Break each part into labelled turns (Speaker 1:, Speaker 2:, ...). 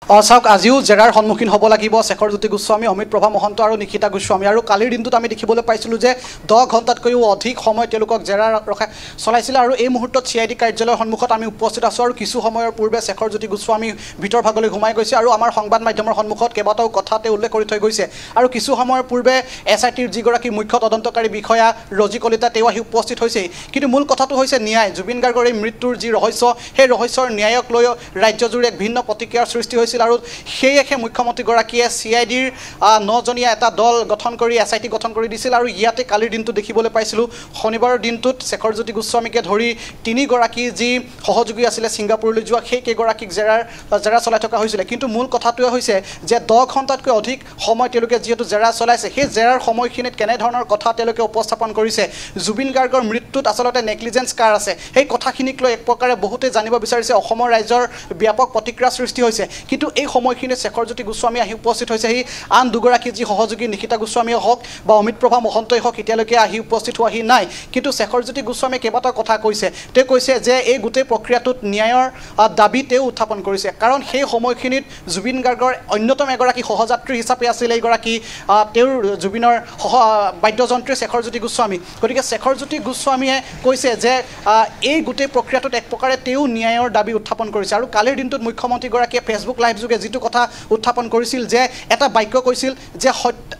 Speaker 1: চাওক আজিও জেৰাৰ সন্মুখীন হ'ব লাগিব শেখৰজ্যোতি গোস্বামী, অমিত প্ৰভা মহন্ত আৰু নিশিতা গোস্বামী। আৰু কালিৰ দিনটোত আমি দেখিবলৈ পাইছিলোঁ যে 10 ঘণ্টাতকৈও অধিক সময় তেওঁলোকক জেৰা ৰখা চলাইছিলে। আৰু এই মুহূৰ্তত CID কাৰ্যালয়ৰ সন্মুখত আমি উপস্থিত আছোঁ আৰু কিছু সময়ৰ পূৰ্বে শেখৰজ্যোতি গোস্বামী ভিতৰ ভাগলৈ সোমাই গৈছে আৰু আমাৰ সংবাদ মাধ্যমৰ সন্মুখত কেইবাটাও কথাতে উল্লেখ কৰি থৈ গৈছে। আৰু কিছু সময়ৰ পূৰ্বে SITৰ যিগৰাকী মুখ্য তদন্তকাৰী বিষয়া ৰজি কলিতা তেওঁ আহি উপস্থিত হৈছে। কিন্তু মূল কথাটো হৈছে ন্যায়। জুবিন গাৰ্গৰ এই মৃত্যুৰ যি ৰহস্য, সেই ৰহস্যৰ ন্যায়ক লৈ ৰাজ্যজুৰি এক ভিন্ন প্ৰতিক্ৰিয়াৰ সৃষ্টি হৈছিল। আৰু সেয়েহে মুখ্যমন্ত্ৰীগৰাকীয়ে CIDৰ 9জনীয়া এটা দল গঠন কৰি SIT গঠন কৰি দিছিল। আৰু ইয়াতে কালিৰ দিনটো দেখিবলৈ পাইছিলোঁ শনিবাৰৰ দিনটোত শেখৰজ্যোতি গোস্বামীকে ধৰি 3গৰাকী যি সহযোগী আছিলে ছিংগাপুৰলৈ যোৱা, সেই কেইগৰাকীক জেৰা চলাই থকা হৈছিলে। কিন্তু মূল কথাটোৱে হৈছে যে 10 ঘণ্টাতকৈ অধিক সময় তেওঁলোকে যিহেতু জেৰা চলাইছে, সেই জেৰাৰ সময়খিনিত কেনেধৰণৰ কথা তেওঁলোকে উপস্থাপন কৰিছে, জুবিন গাৰ্গৰ মৃত্যুত আচলতে নেগলিজেঞ্চ কাৰ আছে, সেই কথাখিনিক লৈ এক প্ৰকাৰে বহুতে জানিব বিচাৰিছে। অসমৰ ৰাইজৰ ব্যাপক প্ৰতিক্ৰিয়াৰ সৃষ্টি হৈছে। কিন্তু এই সময়খিনিত শেখৰজ্যোতি গোস্বামী আহি উপস্থিত হৈছে। সেই আন দুগৰাকী যি সহযোগী নিশিতা গোস্বামীয়ে হওক বা অমিত প্ৰভা মহন্তই হওক এতিয়ালৈকে আহি উপস্থিত হোৱাহি নাই। কিন্তু শেখৰজ্যোতি গোস্বামীয়ে কেইবাটাও কথা কৈছে। তেওঁ কৈছে যে এই গোটেই প্ৰক্ৰিয়াটোত ন্যায়ৰ দাবী তেওঁ উত্থাপন কৰিছে। কাৰণ সেই সময়খিনিত জুবিন গাৰ্গৰ অন্যতম এগৰাকী সহযাত্ৰী হিচাপে আছিলে এইগৰাকী তেওঁৰ জুবিনৰ বাদ্যযন্ত্ৰী শেখৰজ্যোতি গোস্বামী। গতিকে শেখৰজ্যোতি গোস্বামীয়ে কৈছে যে এই গোটেই প্ৰক্ৰিয়াটোত এক প্ৰকাৰে তেওঁ ন্যায়ৰ দাবী উত্থাপন কৰিছে। আৰু কালিৰ দিনটোত মুখ্যমন্ত্ৰীগৰাকীয়ে ফেচবুক লাইভ যোগে যিটো কথা উত্থাপন কৰিছিল যে এটা বাক্য কৈছিল যে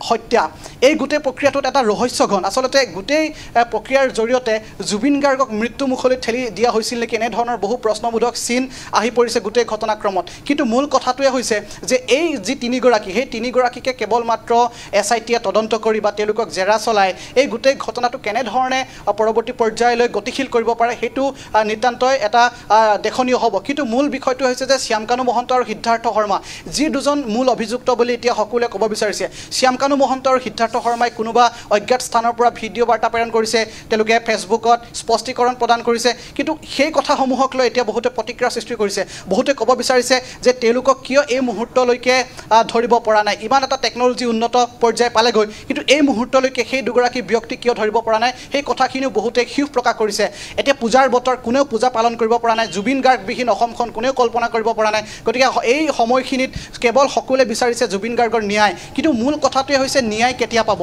Speaker 1: হত্যা, এই গোটেই প্ৰক্ৰিয়াটোত এটা ৰহস্যঘন আচলতে গোটেই প্ৰক্ৰিয়াৰ জৰিয়তে জুবিন গাৰ্গক মৃত্যুমুখলৈ ঠেলি দিয়া হৈছিল নেকি, এনেধৰণৰ বহু প্ৰশ্নবোধক চিন আহি পৰিছে গোটেই ঘটনাক্ৰমত। কিন্তু মূল কথাটোৱে হৈছে যে এই যি 3গৰাকী, সেই 3গৰাকীকে কেৱল মাত্ৰ SITয়ে তদন্ত কৰি বা তেওঁলোকক জেৰা চলাই এই গোটেই ঘটনাটো কেনেধৰণে পৰৱৰ্তী পৰ্যায়লৈ গতিশীল কৰিব পাৰে সেইটো নিতান্তই এটা দেখনীয় হ'ব। কিন্তু মূল বিষয়টো হৈছে যে শ্যামকানু মহন্ত আৰু সিদ্ধাৰ্থ শৰ্মা যি দুজন মূল অভিযুক্ত বুলি এতিয়া সকলোৱে ক'ব বিচাৰিছে। শ্যামকানু মহন্ত আৰু সিদ্ধাৰ্থ শৰ্মাই কোনোবা অজ্ঞাত স্থানৰ পৰা ভিডিঅ' বাৰ্তা প্ৰেৰণ কৰিছে, তেওঁলোকে ফেচবুকত স্পষ্টীকৰণ প্ৰদান কৰিছে। কিন্তু সেই কথাসমূহক লৈ এতিয়া বহুতে প্ৰতিক্ৰিয়া সৃষ্টি কৰিছে। বহুতে ক'ব বিচাৰিছে যে তেওঁলোকক কিয় এই মুহূৰ্তলৈকে ধৰিব পৰা নাই। ইমান এটা টেকন'লজি উন্নত পৰ্যায় পালেগৈ, কিন্তু এই মুহূৰ্তলৈকে সেই দুগৰাকী ব্যক্তি কিয় ধৰিব পৰা নাই, সেই কথাখিনিও বহুতে ক্ষোভ প্ৰকাশ কৰিছে। এতিয়া পূজাৰ বতৰ, কোনেও পূজা পালন কৰিব পৰা নাই, জুবিন গাৰ্গবিহীন অসমখন কোনেও কল্পনা কৰিব পৰা নাই। গতিকে এই সময়খিনিত কেৱল সকলোৱে বিচাৰিছে জুবিন গাৰ্গৰ ন্যায়। কিন্তু মূল কথাটোৱে হৈছে ন্যায় কেতিয়া পাব,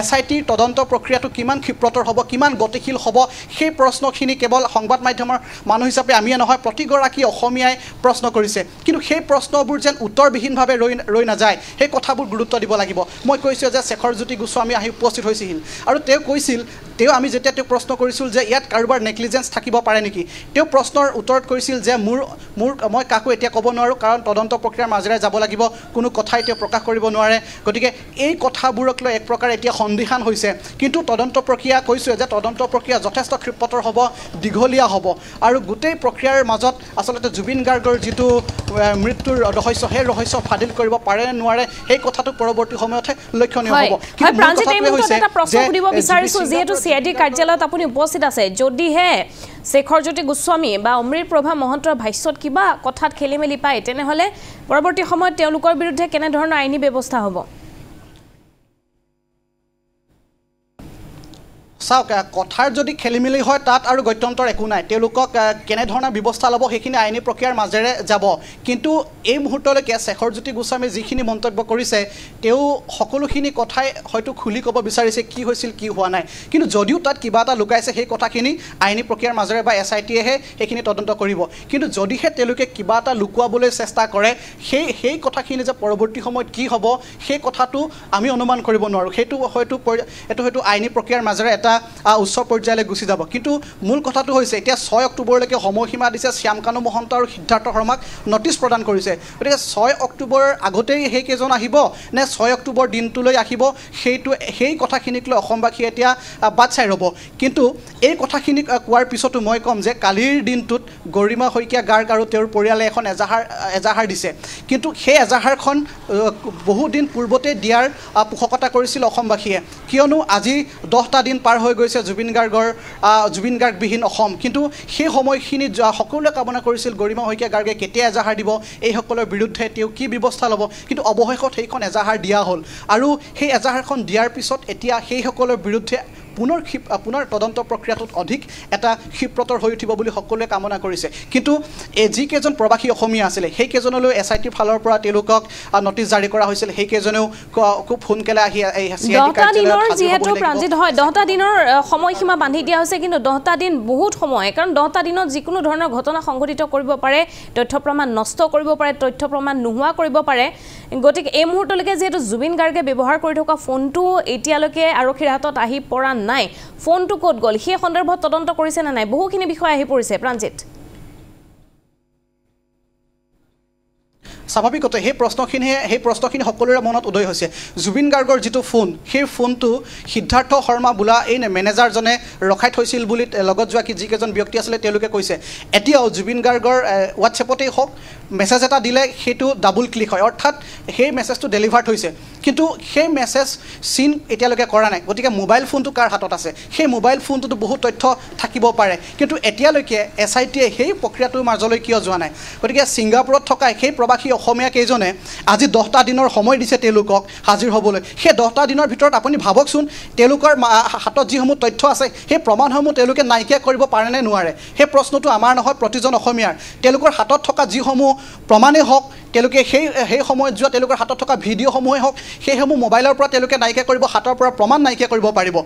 Speaker 1: SITৰ তদন্ত প্ৰক্ৰিয়াটো কিমান ক্ষিপ্ৰতৰ হ'ব, কিমান গতিশীল হ'ব, সেই প্ৰশ্নখিনি কেৱল সংবাদ মাধ্যমৰ মানুহ হিচাপে আমিয়ে নহয় প্ৰতিগৰাকী অসমীয়াই প্ৰশ্ন কৰিছে। কিন্তু সেই প্ৰশ্নবোৰ যেন উত্তৰবিহীনভাৱে ৰৈ নাযায়, সেই কথাবোৰ গুৰুত্ব দিব লাগিব। মই কৈছোঁ যে শেখৰজ্যোতি গোস্বামী আহি উপস্থিত হৈছিল আৰু তেওঁ কৈছিল, আমি যেতিয়া তেওঁক প্ৰশ্ন কৰিছিল যে ইয়াত কাৰোবাৰ নেগলিজেঞ্চ থাকিব পাৰে নেকি, তেওঁ প্ৰশ্নৰ উত্তৰত কৈছিল যে মই কাকো এতিয়া ক'ব নোৱাৰোঁ, কাৰণ তদন্ত প্ৰক্ৰিয়াৰ মাজেৰে যাব লাগিব, কোনো কথাই তেওঁ প্ৰকাশ কৰিব নোৱাৰে। গতিকে এই কথাবোৰক লৈ এক প্ৰকাৰে এতিয়া সন্দিহান হৈছে। কিন্তু তদন্ত প্ৰক্ৰিয়া কৈছোঁ যে তদন্ত প্ৰক্ৰিয়া যথেষ্ট ক্ষিপ্ৰতৰ হ'ব, দীঘলীয়া হ'ব। আৰু গোটেই প্ৰক্ৰিয়াৰ মাজত আচলতে জুবিন গাৰ্গৰ যিটো মৃত্যুৰ ৰহস্য, সেই ৰহস্য ফাদিল কৰিব পাৰে নে নোৱাৰে সেই কথাটো পৰৱৰ্তী সময়তহে লক্ষণীয় হ'ব।
Speaker 2: যিহেতু CID কাৰ্যালয়ত আপুনি উপস্থিত আছে, যদিহে শেখৰজ্যোতি গোস্বামী বা অমৃত প্ৰভা মহন্তৰ ভাষ্যত কিবা কথাত খেলি মেলি পায়, তেনেহ'লে পৰৱৰ্তী সময়ত তেওঁলোকৰ বিৰুদ্ধে কেনেধৰণৰ আইনী ব্যৱস্থা হ'ব?
Speaker 1: চাওক, কথাৰ যদি খেলি মেলি হয় তাত আৰু গত্যন্তৰ একো নাই। তেওঁলোকক কেনেধৰণৰ ব্যৱস্থা ল'ব সেইখিনি আইনী প্ৰক্ৰিয়াৰ মাজেৰে যাব। কিন্তু এই মুহূৰ্তলৈকে শেখৰজ্যোতি গোস্বামী যিখিনি মন্তব্য কৰিছে, তেওঁ সকলোখিনি কথাই হয়তো খুলি ক'ব বিচাৰিছে কি হৈছিল কি হোৱা নাই। কিন্তু যদিও তাত কিবা এটা লুকাইছে, সেই কথাখিনি আইনী প্ৰক্ৰিয়াৰ মাজেৰে বা SITয়েহে সেইখিনি তদন্ত কৰিব। কিন্তু যদিহে তেওঁলোকে কিবা এটা লুকুৱাবলৈ চেষ্টা কৰে, সেই কথাখিনি যে পৰৱৰ্তী সময়ত কি হ'ব সেই কথাটো আমি অনুমান কৰিব নোৱাৰোঁ। এইটো হয়তো আইনী প্ৰক্ৰিয়াৰ মাজেৰে এটা উচ্চ পৰ্যায়লৈ গুচি যাব। কিন্তু মূল কথাটো হৈছে এতিয়া 6 অক্টোবৰলৈকে সময়সীমা দিছে শ্যামকানু মহন্ত আৰু সিদ্ধাৰ্থ শৰ্মাক নটিচ প্ৰদান কৰিছে। গতিকে 6 অক্টোবৰৰ আগতেই সেইকেইজন আহিব নে 6 অক্টোবৰ দিনটোলৈ আহিব, সেই কথাখিনিক লৈ অসমবাসীয়ে এতিয়া বাট চাই ৰ'ব। কিন্তু এই কথাখিনি কোৱাৰ পিছতো মই ক'ম যে কালিৰ দিনটোত গৰিমা শইকীয়া গাৰ্গ আৰু তেওঁৰ পৰিয়ালে এখন এজাহাৰ দিছে। কিন্তু সেই এজাহাৰখন বহুদিন পূৰ্বতে দিয়াৰ পোষকতা কৰিছিল অসমবাসীয়ে, কিয়নো আজি 10টা দিন পাৰ হৈ গৈছে জুবিন গাৰ্গবিহীন অসম। কিন্তু সেই সময়খিনিত সকলোৱে কামনা কৰিছিল গৰিমা শইকীয়া গাৰ্গে কেতিয়া এজাহাৰ দিব, এইসকলৰ বিৰুদ্ধে তেওঁ কি ব্যৱস্থা ল'ব। কিন্তু অৱশেষত সেইখন এজাহাৰ দিয়া হ'ল আৰু সেই এজাহাৰখন দিয়াৰ পিছত এতিয়া সেইসকলৰ বিৰুদ্ধে পুনৰ তদন্ত প্ৰক্ৰিয়াটোত অধিক এটা ক্ষিপ্ৰতৰ হৈ উঠিব বুলি সকলোৱে কামনা কৰিছে কিন্তু যিকেইজন প্ৰবাসী অসমীয়া আছিলে সেইকেইজনলৈ SIT ফালৰ পৰা তেওঁলোকক নটিচ জাৰি কৰা হৈছিল সেইকেইজনেও খুব সোনকালে আহি
Speaker 2: যিহেতু প্ৰাঞ্জিত হয় 10টা দিনৰ সময়সীমা বান্ধি দিয়া হৈছে কিন্তু 10টা দিন বহুত সময় কাৰণ 10টা দিনত যিকোনো ধৰণৰ ঘটনা সংঘটিত কৰিব পাৰে তথ্য প্ৰমাণ নষ্ট কৰিব পাৰে তথ্য প্ৰমাণ নোহোৱা কৰিব পাৰে গতিকে এই মুহূৰ্তলৈকে যেহেতু জুবিন গাৰ্গে ব্যৱহাৰ কৰি থকা ফোনটো এতিয়ালৈকে আৰক্ষীৰ হাতত আহি পৰা নাই ফোনটো ক'ত গ'ল সেই সন্দৰ্ভত তদন্ত কৰিছে নে নাই বহুখিনি বিষয় আহি পৰিছে প্ৰাঞ্জিত
Speaker 1: স্বাভাৱিকতে সেই প্ৰশ্নখিনি সকলোৰে মনত উদয় হৈছে জুবিন গাৰ্গৰ যিটো ফোন সেই ফোনটো সিদ্ধাৰ্থ শৰ্মা বোলা এই মেনেজাৰজনে ৰখাই থৈছিল বুলি লগত যোৱা যিকেইজন ব্যক্তি আছিলে তেওঁলোকে কৈছে এতিয়াও জুবিন গাৰ্গৰ হোৱাটছএপতেই হওক মেছেজ এটা দিলে সেইটো ডাবল ক্লিক হয় অৰ্থাৎ সেই মেছেজটো ডেলিভাৰ্ড হৈছে কিন্তু সেই মেছেজ চিন এতিয়ালৈকে কৰা নাই গতিকে মোবাইল ফোনটো কাৰ হাতত আছে সেই মোবাইল ফোনটোতো বহুত তথ্য থাকিব পাৰে কিন্তু এতিয়ালৈকে SITয়ে সেই প্ৰক্ৰিয়াটোৰ মাজলৈ কিয় যোৱা নাই গতিকে ছিংগাপুৰত থকা সেই প্ৰবাসী অসমীয়া কেইজনে আজি 10টা দিনৰ সময় দিছে তেওঁলোকক হাজিৰ হ'বলৈ সেই 10টা দিনৰ ভিতৰত আপুনি ভাবকচোন তেওঁলোকৰ হাতত যিসমূহ তথ্য আছে সেই প্ৰমাণসমূহ তেওঁলোকে নাইকিয়া কৰিব পাৰে নে নোৱাৰে সেই প্ৰশ্নটো আমাৰ নহয় প্ৰতিজন অসমীয়াৰ তেওঁলোকৰ হাতত থকা যিসমূহ প্ৰমাণেই হওক তেওঁলোকে সেই সময়ত যোৱা তেওঁলোকৰ হাতত থকা ভিডিঅ'সমূহেই হওক সেইসমূহ মোবাইলৰ পৰা তেওঁলোকে নাইকিয়া কৰিব হাতৰ পৰা প্ৰমাণ নাইকিয়া কৰিব পাৰিব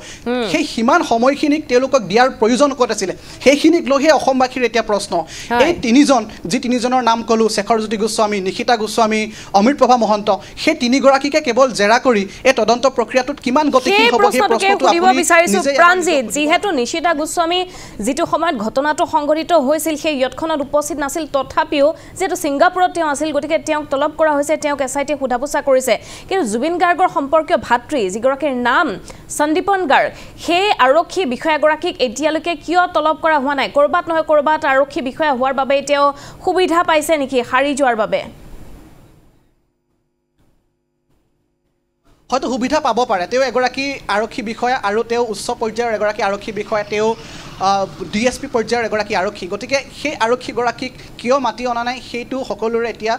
Speaker 1: সেই সিমান সময়খিনিক তেওঁলোকক দিয়াৰ প্ৰয়োজন ক'ত আছিলে সেইখিনিক লৈহে অসমবাসীৰ এতিয়া প্ৰশ্ন এই তিনিজনৰ নাম ক'লোঁ শেখৰজ্যোতি গোস্বামী নিশিতা গোস্বামী অমৃতপ্ৰভা মহন্ত সেই তিনিগৰাকীকে কেৱল জেৰা কৰি এই তদন্ত প্ৰক্ৰিয়াটোত কিমান গতিশীল হ'ব সেই প্ৰশ্নটো
Speaker 2: সুধিব বিচাৰিছোঁ প্ৰাঞ্জিত যিহেতু নিশিতা গোস্বামী যিটো সময়ত ঘটনাটো সংঘটিত হৈছিল সেই ইয়ৎখনত উপস্থিত নাছিল তথাপিও যিহেতু ছিংগাপুৰত তেওঁ আছিল গতিকে তেওঁক তলব কৰা হৈছে তেওঁক SIT সোধা পোছা কৰিছে কিন্তু জুবিন গাৰ্গৰ সম্পৰ্কীয় ভাতৃ যিগৰাকীৰ নাম সন্দীপন গাৰ্গ সেই আৰক্ষী বিষয়াগৰাকীক এতিয়ালৈকে কিয় তলব কৰা হোৱা নাই ক'ৰবাত নহয় ক'ৰবাত আৰক্ষী বিষয়া হোৱাৰ বাবে তেওঁ সুবিধা পাইছে নেকি হাৰি যোৱাৰ বাবে
Speaker 1: হয়তো সুবিধা পাব পাৰে তেওঁ এগৰাকী আৰক্ষী বিষয়া আৰু তেওঁ উচ্চ পৰ্যায়ৰ এগৰাকী আৰক্ষী বিষয়া তেওঁ DSP পৰ্যায়ৰ এগৰাকী আৰক্ষী গতিকে সেই আৰক্ষীগৰাকীক কিয় মাতি অনা নাই সেইটো সকলোৰে এতিয়া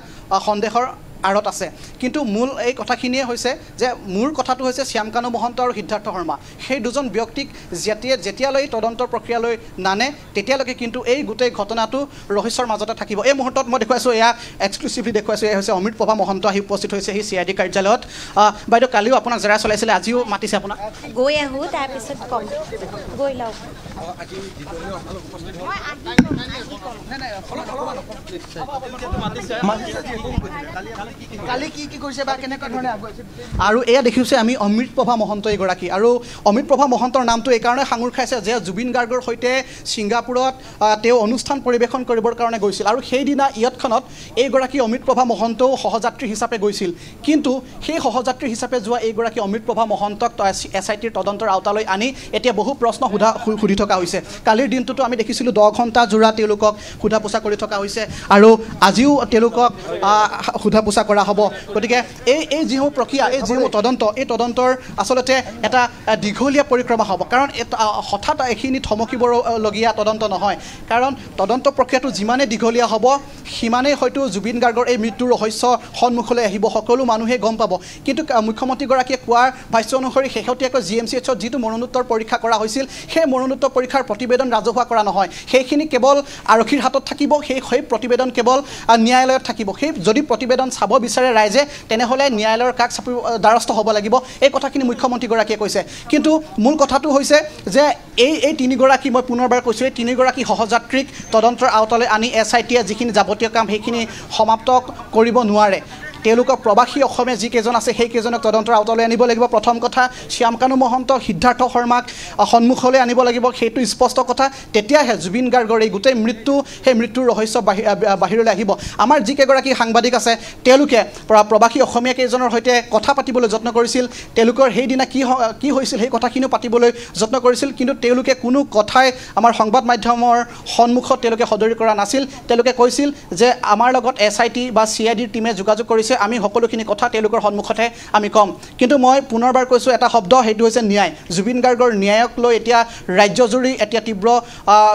Speaker 1: সন্দেহৰ আঁৰত আছে কিন্তু মূল এই কথাখিনিয়ে হৈছে যে মোৰ কথাটো হৈছে শ্যামকানু মহন্ত আৰু সিদ্ধাৰ্থ শৰ্মা সেই দুজন ব্যক্তিক যেতিয়ালৈ তদন্ত প্ৰক্ৰিয়ালৈ নানে তেতিয়ালৈকে কিন্তু এই গোটেই ঘটনাটো ৰহস্যৰ মাজতে থাকিব এই মুহূৰ্তত মই দেখুৱাইছোঁ এয়া এক্সক্লুচিভলি দেখুৱাইছোঁ এয়া হৈছে অমৃতপ্ৰভা মহন্ত আহি উপস্থিত হৈছে সেই CID কাৰ্যালয়ত বাইদেউ কালিও আপোনাক জেৰা চলাইছিলে আজিও মাতিছে আপোনাক
Speaker 3: গৈ আহোঁ তাৰপিছত কম গৈ লওক
Speaker 1: আৰু এয়া দেখিছে আমি অমৃতপ্ৰভা মহন্ত এগৰাকী আৰু অমৃতপ্ৰভা মহন্তৰ নামটো এইকাৰণে সাঙুৰ খাইছে যে জুবিন গাৰ্গৰ সৈতে ছিংগাপুৰত তেওঁ অনুষ্ঠান পৰিৱেশন কৰিবৰ কাৰণে গৈছিল আৰু সেইদিনা ইয়ৎখনত এইগৰাকী অমৃতপ্ৰভা মহন্তও সহযাত্ৰী হিচাপে গৈছিল কিন্তু সেই সহযাত্ৰী হিচাপে যোৱা এইগৰাকী অমৃতপ্ৰভা মহন্তক SITৰ তদন্তৰ আওতালৈ আনি এতিয়া বহু প্ৰশ্ন সুধি থকা হৈছে কালিৰ দিনটোতো আমি দেখিছিলোঁ 10 ঘণ্টা জোৰা তেওঁলোকক সোধা পোছা কৰি থকা হৈছে আৰু আজিও তেওঁলোকক সোধা পোছা কৰা হ'ব গতিকে এই যিসমূহ প্ৰক্ৰিয়া এই যিসমূহ তদন্ত এই তদন্তৰ আচলতে এটা দীঘলীয়া পৰিক্ৰমা হ'ব কাৰণ হঠাৎ এইখিনি থমকিবলগীয়া তদন্ত নহয় কাৰণ তদন্ত প্ৰক্ৰিয়াটো যিমানেই দীঘলীয়া হ'ব সিমানেই হয়তো জুবিন গাৰ্গৰ এই মৃত্যুৰ ৰহস্য সন্মুখলৈ আহিব সকলো মানুহে গম পাব কিন্তু মুখ্যমন্ত্ৰীগৰাকীয়ে কোৱাৰ ভাষ্য অনুসৰি শেহতীয়াকৈ GMCHত যিটো মৰণোত্তৰ পৰীক্ষা কৰা হৈছিল সেই মৰণোত্তৰ পৰীক্ষাৰ প্ৰতিবেদন ৰাজহুৱা কৰা নহয় সেইখিনি কেৱল আৰক্ষীৰ হাতত থাকিব সেই প্ৰতিবেদন কেৱল ন্যায়ালয়ত থাকিব সেই যদি প্ৰতিবেদন চাব বিচাৰে ৰাইজে তেনেহ'লে ন্যায়ালয়ৰ কাষ চাপি দ্বাৰস্থ হ'ব লাগিব এই কথাখিনি মুখ্যমন্ত্ৰীগৰাকীয়ে কৈছে কিন্তু মূল কথাটো হৈছে যে এই তিনিগৰাকী মই পুনৰবাৰ কৈছোঁ এই তিনিগৰাকী সহযাত্ৰীক তদন্তৰ আওতালৈ আনি SITয়ে যিখিনি যাৱতীয় কাম সেইখিনি সমাপ্ত কৰিব নোৱাৰে তেওঁলোকক প্ৰবাসী অসমীয়া যিকেইজন আছে সেইকেইজনক তদন্তৰ আওতালৈ আনিব লাগিব প্ৰথম কথা শ্যামকানু মহন্ত সিদ্ধাৰ্থ শৰ্মাক সন্মুখলৈ আনিব লাগিব সেইটো স্পষ্ট কথা তেতিয়াহে জুবিন গাৰ্গৰ এই গোটেই সেই মৃত্যুৰ ৰহস্য বাহিৰলৈ আহিব আমাৰ যিকেইগৰাকী সাংবাদিক আছে তেওঁলোকে প্ৰবাসী অসমীয়া কেইজনৰ সৈতে কথা পাতিবলৈ যত্ন কৰিছিল তেওঁলোকৰ সেইদিনা কি হৈছিল সেই কথাখিনিও পাতিবলৈ যত্ন কৰিছিল কিন্তু তেওঁলোকে কোনো কথাই আমাৰ সংবাদ মাধ্যমৰ সন্মুখত তেওঁলোকে সদৰি কৰা নাছিল তেওঁলোকে কৈছিল যে আমাৰ লগত SIT বা CIDৰ টীমে যোগাযোগ কৰিছিল কৰিছে আমি সকলোখিনি কথা তেওঁলোকৰ সন্মুখতে আমি ক'ম কিন্তু মই পুনৰবাৰ কৈছোঁ এটা শব্দ সেইটো হৈছে ন্যায় জুবিন গাৰ্গৰ ন্যায়ক লৈ এতিয়া ৰাজ্যজুৰি এতিয়া তীব্ৰ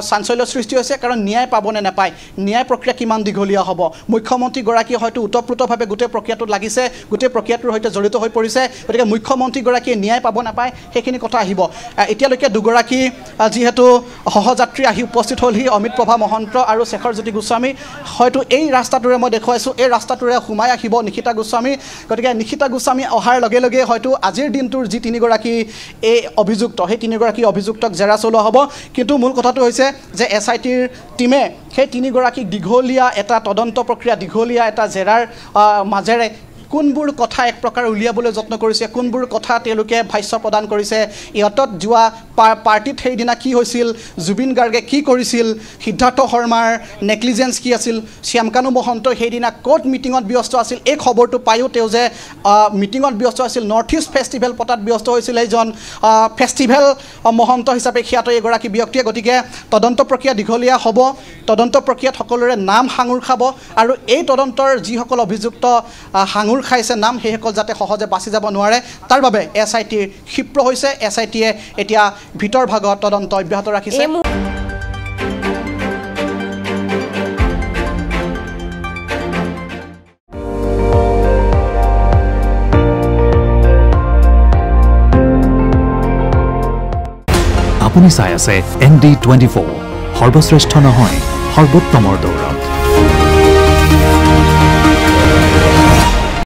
Speaker 1: চাঞ্চল্যৰ সৃষ্টি হৈছে কাৰণ ন্যায় পাবনে নাপায় ন্যায় প্ৰক্ৰিয়া কিমান দীঘলীয়া হ'ব মুখ্যমন্ত্ৰীগৰাকী হয়তো ওতপ্ৰোতভাৱে গোটেই প্ৰক্ৰিয়াটোত লাগিছে গোটেই প্ৰক্ৰিয়াটোৰ সৈতে জড়িত হৈ পৰিছে গতিকে মুখ্যমন্ত্ৰীগৰাকীয়ে ন্যায় পাব নাপায় সেইখিনি কথা আহিব এতিয়ালৈকে দুগৰাকী যিহেতু সহযাত্ৰী আহি উপস্থিত হ'লহি অমিত প্ৰভা মহন্ত আৰু শেখৰজ্যোতি গোস্বামী হয়তো এই ৰাস্তাটোৰে মই দেখুৱাইছোঁ এই ৰাস্তাটোৰে সোমাই আহিব নিশিতা গোস্বামী গতিকে নিশিতা গোস্বামী অহাৰ লগে লগে হয়তো আজিৰ দিনটোৰ যি তিনিগৰাকী এই অভিযুক্ত সেই তিনিগৰাকী অভিযুক্তক জেৰা চলোৱা হ'ব কিন্তু মূল কথাটো হৈছে যে SITৰ টিমে সেই তিনিগৰাকীক দীঘলীয়া এটা তদন্ত প্ৰক্ৰিয়া দীঘলীয়া এটা জেৰাৰ মাজেৰে কোনবোৰ কথা এক প্ৰকাৰ উলিয়াবলৈ যত্ন কৰিছে কোনবোৰ কথা তেওঁলোকে ভাষ্য প্ৰদান কৰিছে ইহঁতত যোৱা পাৰ্টিত সেইদিনা কি হৈছিল জুবিন গাৰ্গে কি কৰিছিল সিদ্ধাৰ্থ শৰ্মাৰ নেগলিজেন্স কি আছিল শ্যামকানু মহন্ত সেইদিনা ক'ত মিটিঙত ব্যস্ত আছিল এই খবৰটো পায়ো তেওঁ যে মিটিঙত ব্যস্ত আছিল নৰ্থ ইষ্ট ফেষ্টিভেল পতাত ব্যস্ত হৈছিল এইজন ফেষ্টিভেল মহন্ত হিচাপে খ্যাত এগৰাকী ব্যক্তিয়ে গতিকে তদন্ত প্ৰক্ৰিয়া দীঘলীয়া হ'ব তদন্ত প্ৰক্ৰিয়াত সকলোৰে নাম সাঙুৰ খাব আৰু এই তদন্তৰ যিসকল অভিযুক্ত সাঙুৰ খাইছে নাম সেইসকল যাতে সহজে বাচি যাব নোৱাৰে তাৰ বাবে SITৰ ক্ষিপ্ৰ হৈছে SITয়ে এতিয়া ভিতৰ ভাগত তদন্ত অব্যাহত ৰাখিছে
Speaker 4: আপুনি চাই আছে ND24 সৰ্বশ্ৰেষ্ঠ নহয় সৰ্বোত্তমৰ দৌৰ